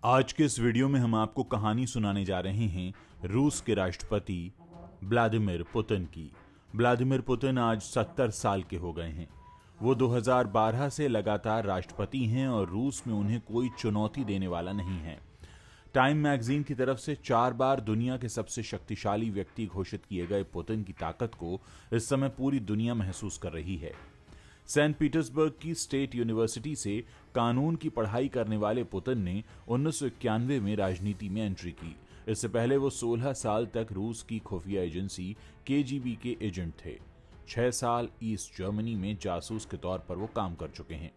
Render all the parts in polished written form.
आज के इस वीडियो में हम आपको कहानी सुनाने जा रहे हैं रूस के राष्ट्रपति व्लादिमीर पुतिन की। व्लादिमीर पुतिन आज 70 साल के हो गए हैं। वो 2012 से लगातार राष्ट्रपति हैं और रूस में उन्हें कोई चुनौती देने वाला नहीं है। टाइम मैगजीन की तरफ से 4 बार दुनिया के सबसे शक्तिशाली व्यक्ति घोषित किए गए पुतिन की ताकत को इस समय पूरी दुनिया महसूस कर रही है। सेंट पीटर्सबर्ग की स्टेट यूनिवर्सिटी से कानून की पढ़ाई करने वाले पुतिन ने 1991 में राजनीति में एंट्री की। इससे पहले वो 16 साल तक रूस की खुफिया एजेंसी केजीबी के एजेंट थे। 6 साल ईस्ट जर्मनी में जासूस के तौर पर वो काम कर चुके हैं।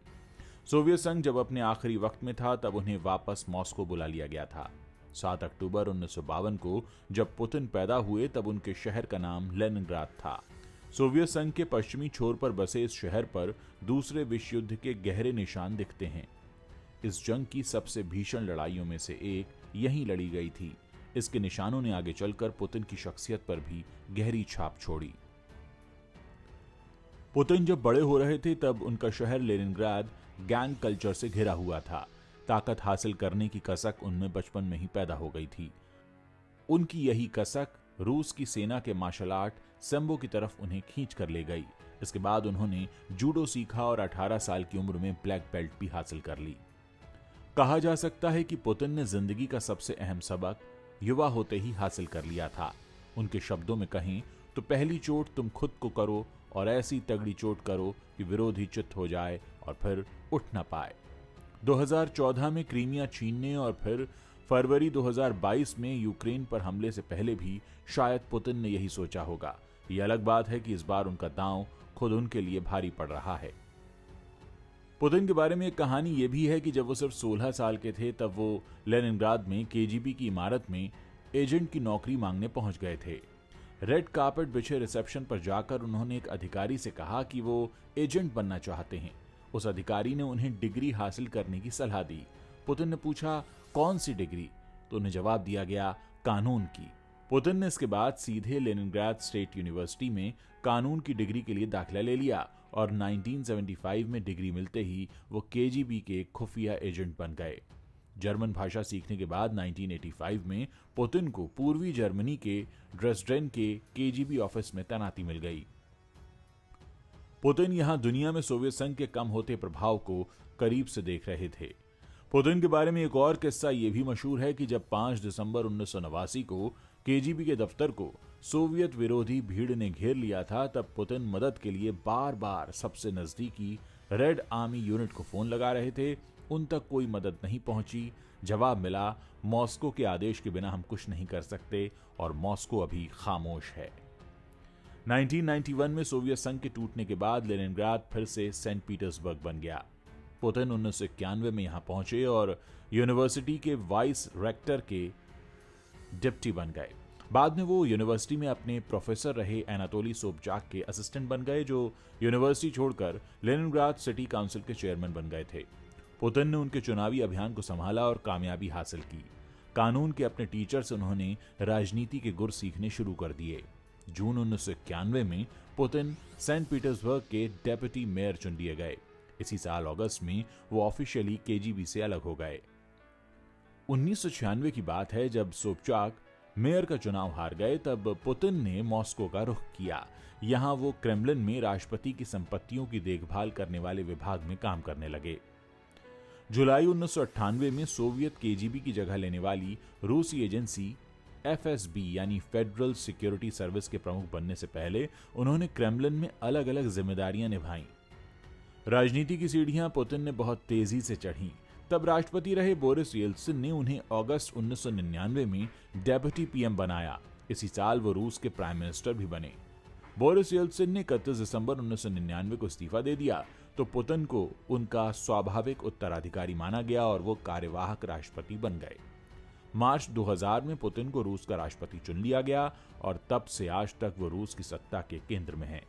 सोवियत संघ जब अपने आखिरी वक्त में था तब उन्हें वापस मॉस्को बुला लिया गया था। 7 अक्टूबर 1952 को जब पुतिन पैदा हुए तब उनके शहर का नाम लेनिनग्राद था। सोवियत संघ के पश्चिमी छोर पर बसे इस शहर पर दूसरे विश्व युद्ध के गहरे निशान दिखते हैं। इस जंग की सबसे भीषण लड़ाइयों में से एक यहीं लड़ी गई थी। इसके निशानों ने आगे चलकर पुतिन की शख्सियत पर भी गहरी छाप छोड़ी। पुतिन जब बड़े हो रहे थे तब उनका शहर लेनिनग्राद गैंग कल्चर से घिरा हुआ था। ताकत हासिल करने की कसक उनमें बचपन में ही पैदा हो गई थी। उनकी यही कसक रूस की सेना के मार्शल आर्ट सेम्बो की तरफ उन्हें खींच कर ले गई। इसके बाद उन्होंने जूडो सीखा और 18 साल की उम्र में ब्लैक बेल्ट भी हासिल कर ली। कहा जा सकता है कि पुतिन ने जिंदगी का सबसे अहम सबक युवा होते ही हासिल कर लिया था। उनके शब्दों में कहें तो पहली चोट तुम खुद को करो और ऐसी तगड़ी चोट करो कि विरोधी चित्त हो जाए और फिर उठ ना पाए। 2014 में क्रीमिया छीनने और फिर फरवरी 2022 में यूक्रेन पर हमले से पहले भी शायद पुतिन ने यही सोचा होगा। ये अलग बात है कि इस बार उनका दांव खुद उनके लिए भारी पड़ रहा है। पुतिन के बारे में एक कहानी यह भी है कि जब वो सिर्फ 16 साल के थे तब वो लेनिनग्राद में केजीबी की इमारत में एजेंट की नौकरी मांगने पहुंच गए थे। रेड कार्पेट बिछे रिसेप्शन पर जाकर उन्होंने एक अधिकारी से कहा कि वो एजेंट बनना चाहते हैं। उस अधिकारी ने उन्हें डिग्री हासिल करने की सलाह दी। पुतिन ने पूछा कौन सी डिग्री, तो उन्हें जवाब दिया गया कानून की। पुतिन ने इसके बाद सीधे लेनिनग्राद स्टेट यूनिवर्सिटी में कानून की डिग्री के लिए दाखिला ले लिया और 1975 में डिग्री मिलते ही वो केजीबी के खुफिया एजेंट बन गए। जर्मन भाषा सीखने के बाद 1985 में पुतिन को पूर्वी जर्मनी के ड्रेसडेन के केजीबी ऑफिस में तैनाती मिल गई। पुतिन यहां दुनिया में सोवियत संघ के कम होते प्रभाव को करीब से देख रहे थे। पुतिन के बारे में एक और किस्सा यह भी मशहूर है कि जब 5 दिसंबर 1989 को केजीबी के दफ्तर को सोवियत विरोधी भीड़ ने घेर लिया था तब पुतिन मदद के लिए बार बार सबसे नजदीकी रेड आर्मी यूनिट को फोन लगा रहे थे। उन तक कोई मदद नहीं पहुंची। जवाब मिला मॉस्को के आदेश के बिना हम कुछ नहीं कर सकते और मॉस्को अभी खामोश है। 1991 में सोवियत संघ के टूटने के बाद लेनिनग्राद फिर से सेंट पीटर्सबर्ग बन गया। पुतिन 1991 में यहां पहुंचे और यूनिवर्सिटी के वाइस रेक्टर के डिप्टी बन गए। बाद में वो यूनिवर्सिटी में अपने प्रोफेसर रहे एनातोली सोबचाक के असिस्टेंट बन गए, जो यूनिवर्सिटी छोड़कर लेनिनग्राद सिटी काउंसिल के चेयरमैन बन गए थे। पुतिन ने उनके चुनावी अभियान को संभाला और कामयाबी हासिल की। कानून के अपने टीचर से उन्होंने राजनीति के गुर सीखने शुरू कर दिए। जून 1991 में पुतिन सेंट पीटर्सबर्ग के डेप्यूटी मेयर चुन लिए गए। इसी साल अगस्त में वो ऑफिशियली केजीबी से अलग हो गए। 1996 की बात है जब सोबचाक मेयर का चुनाव हार गए तब पुतिन ने मॉस्को का रुख किया। यहां वो क्रेमलिन में राष्ट्रपति की संपत्तियों की देखभाल करने वाले विभाग में काम करने लगे। जुलाई 1998 में सोवियत केजीबी की जगह लेने वाली रूसी एजेंसी एफएसबी यानी फेडरल सिक्योरिटी सर्विस के प्रमुख बनने से पहले उन्होंने क्रेमलिन में अलग अलग जिम्मेदारियां निभाई। राजनीति की सीढ़ियां पुतिन ने बहुत तेजी से चढ़ी। तब राष्ट्रपति रहे बोरिस येल्त्सिन ने उन्हें अगस्त 1999 में डेप्यूटी पीएम बनाया। इसी साल वो रूस के प्राइम मिनिस्टर भी बने। बोरिस येल्त्सिन ने 31 दिसंबर 1999 को इस्तीफा दे दिया तो पुतिन को उनका स्वाभाविक उत्तराधिकारी माना गया और वो कार्यवाहक राष्ट्रपति बन गए। मार्च 2000 में पुतिन को रूस का राष्ट्रपति चुन लिया गया और तब से आज तक वो रूस की सत्ता के केंद्र में हैं।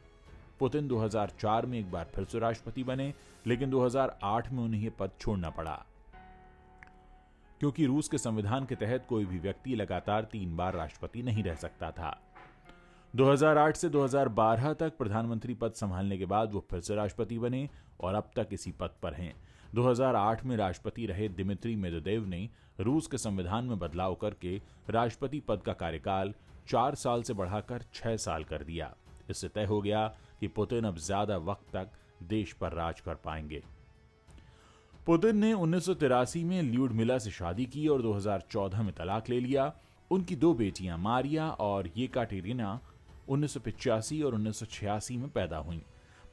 पुतिन 2004 में एक बार फिर से राष्ट्रपति बने, लेकिन 2008 में उन्हें यह पद छोड़ना पड़ा क्योंकि रूस के संविधान के तहत कोई भी व्यक्ति लगातार 3 बार राष्ट्रपति नहीं रह सकता था। 2008 से 2012 तक प्रधानमंत्री पद संभालने के बाद वो फिर से राष्ट्रपति बने और अब तक इसी पद पर हैं। 2008 में राष्ट्रपति रहे दिमित्री मेदवेदेव ने रूस के संविधान में बदलाव करके राष्ट्रपति पद का कार्यकाल 4 साल से बढ़ाकर 6 साल कर दिया। इससे तय हो गया कि पुतिन अब ज्यादा वक्त तक देश पर राज कर पाएंगे। पुतिन ने 1983 में ल्यूडमिला से शादी की और 2014 में तलाक ले लिया। उनकी 2 बेटियां मारिया और येकाटेरिना 1985 और 1986 में पैदा हुईं।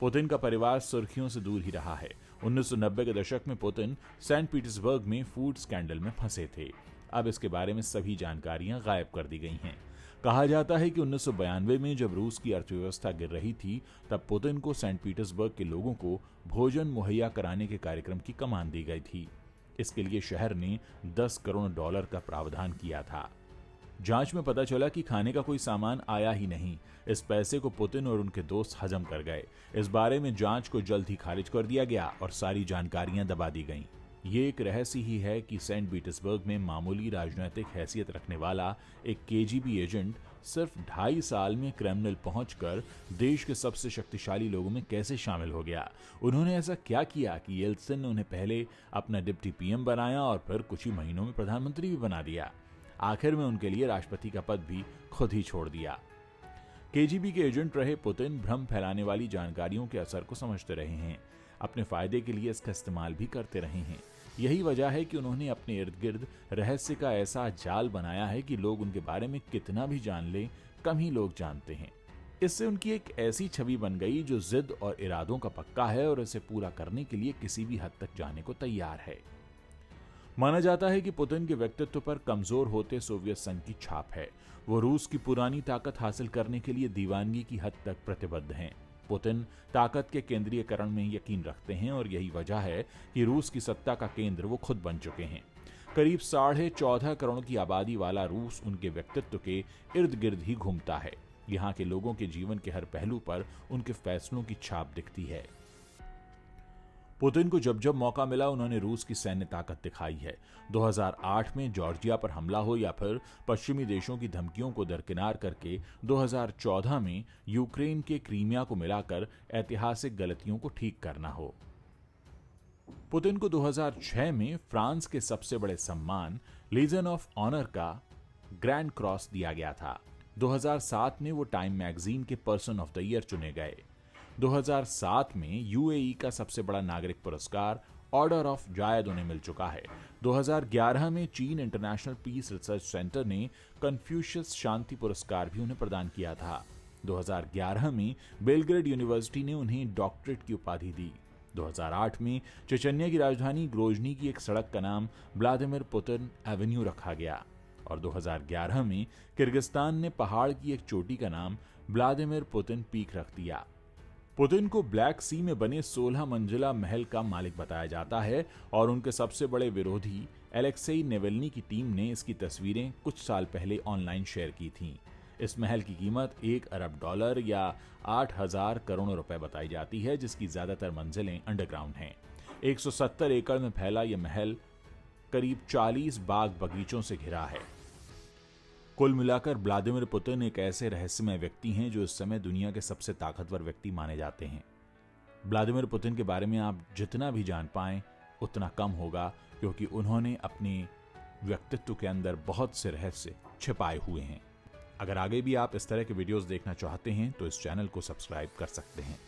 पुतिन का परिवार सुर्खियों से दूर ही रहा है। 1990 के दशक में पुतिन सेंट पीटर्सबर्ग में फूड स्कैंडल में फंसे थे। अब इसके बारे में सभी जानकारियां गायब कर दी गई हैं। कहा जाता है कि 1992 में जब रूस की अर्थव्यवस्था गिर रही थी, तब पुतिन को सेंट पीटर्सबर्ग के लोगों को भोजन मुहैया कराने के कार्यक्रम की कमान दी गई थी। इसके लिए शहर ने $10 करोड़ का प्रावधान किया था। जांच में पता चला कि खाने का कोई सामान आया ही नहीं। इस पैसे को पुतिन और उनके दोस्त हजम कर गए। इस बारे में जांच को जल्द ही खारिज कर दिया गया और सारी जानकारियां दबा दी गईं। ये एक रहस्य ही है कि सेंट पीटर्सबर्ग में मामूली राजनीतिक हैसियत रखने वाला एक KGB एजेंट सिर्फ 2.5 साल में क्रेमलिन पहुंचकर देश के सबसे शक्तिशाली लोगों में कैसे शामिल हो गया। उन्होंने ऐसा क्या किया कि येल्त्सिन ने उन्हें पहले अपना डिप्टी PM बनाया और फिर कुछ ही महीनों में प्रधानमंत्री भी बना दिया। आखिर में उनके लिए राष्ट्रपति का पद भी खुद ही छोड़ दिया। KGB के एजेंट रहे पुतिन भ्रम फैलाने वाली जानकारियों के असर को समझते रहे हैं। अपने फायदे के लिए इसका इस्तेमाल भी करते रहे हैं। यही वजह है कि उन्होंने अपने इर्द गिर्द रहस्य का ऐसा जाल बनाया है कि लोग उनके बारे में कितना भी जान लें, कम ही लोग जानते हैं। इससे उनकी एक ऐसी छवि बन गई जो जिद और इरादों का पक्का है और इसे पूरा करने के लिए किसी भी हद तक जाने को तैयार है। माना जाता है कि पुतिन के व्यक्तित्व पर कमजोर होते सोवियत संघ की छाप है। वो रूस की पुरानी ताकत हासिल करने के लिए दीवानगी की हद तक प्रतिबद्ध हैं। पुतिन ताकत के केंद्रीयकरण में यकीन रखते हैं और यही वजह है कि रूस की सत्ता का केंद्र वो खुद बन चुके हैं। करीब 14.5 करोड़ की आबादी वाला रूस उनके व्यक्तित्व के इर्द गिर्द ही घूमता है। यहाँ के लोगों के जीवन के हर पहलू पर उनके फैसलों की छाप दिखती है। पुतिन को जब जब मौका मिला उन्होंने रूस की सैन्य ताकत दिखाई है। 2008 में जॉर्जिया पर हमला हो या फिर पश्चिमी देशों की धमकियों को दरकिनार करके 2014 में यूक्रेन के क्रीमिया को मिलाकर ऐतिहासिक गलतियों को ठीक करना हो। पुतिन को 2006 में फ्रांस के सबसे बड़े सम्मान लीजन ऑफ ऑनर का ग्रैंड क्रॉस दिया गया था। 2007 में वो टाइम मैगजीन के पर्सन ऑफ द ईयर चुने गए। 2007 में UAE का सबसे बड़ा नागरिक पुरस्कार ऑर्डर ऑफ जायद उन्हें मिल चुका है। 2011 में चीन इंटरनेशनल पीस रिसर्च सेंटर ने कन्फ्यूशियस शांति पुरस्कार भी उन्हें प्रदान किया था। 2011 में बेलग्रेड यूनिवर्सिटी ने उन्हें डॉक्टरेट की उपाधि दी। 2008 में चेचन्या की राजधानी ग्रोजनी की एक सड़क का नाम व्लादिमीर पुतिन एवेन्यू रखा गया और 2011 में किर्गिस्तान ने पहाड़ की एक चोटी का नाम व्लादिमीर पुतिन पीक रख दिया। पुतिन को ब्लैक सी में बने 16 मंजिला महल का मालिक बताया जाता है और उनके सबसे बड़े विरोधी एलेक्सेई नेवेल्नी की टीम ने इसकी तस्वीरें कुछ साल पहले ऑनलाइन शेयर की थीं। इस महल की कीमत $1 अरब या 8,000 करोड़ रुपए बताई जाती है, जिसकी ज्यादातर मंजिलें अंडरग्राउंड हैं। 170 एकड़ में फैला यह महल करीब 40 बाग बगीचों से घिरा है। कुल मिलाकर व्लादिमीर पुतिन एक ऐसे रहस्यमय व्यक्ति हैं जो इस समय दुनिया के सबसे ताकतवर व्यक्ति माने जाते हैं। व्लादिमीर पुतिन के बारे में आप जितना भी जान पाएं उतना कम होगा, क्योंकि उन्होंने अपने व्यक्तित्व के अंदर बहुत से रहस्य छिपाए हुए हैं। अगर आगे भी आप इस तरह के वीडियोस देखना चाहते हैं तो इस चैनल को सब्सक्राइब कर सकते हैं।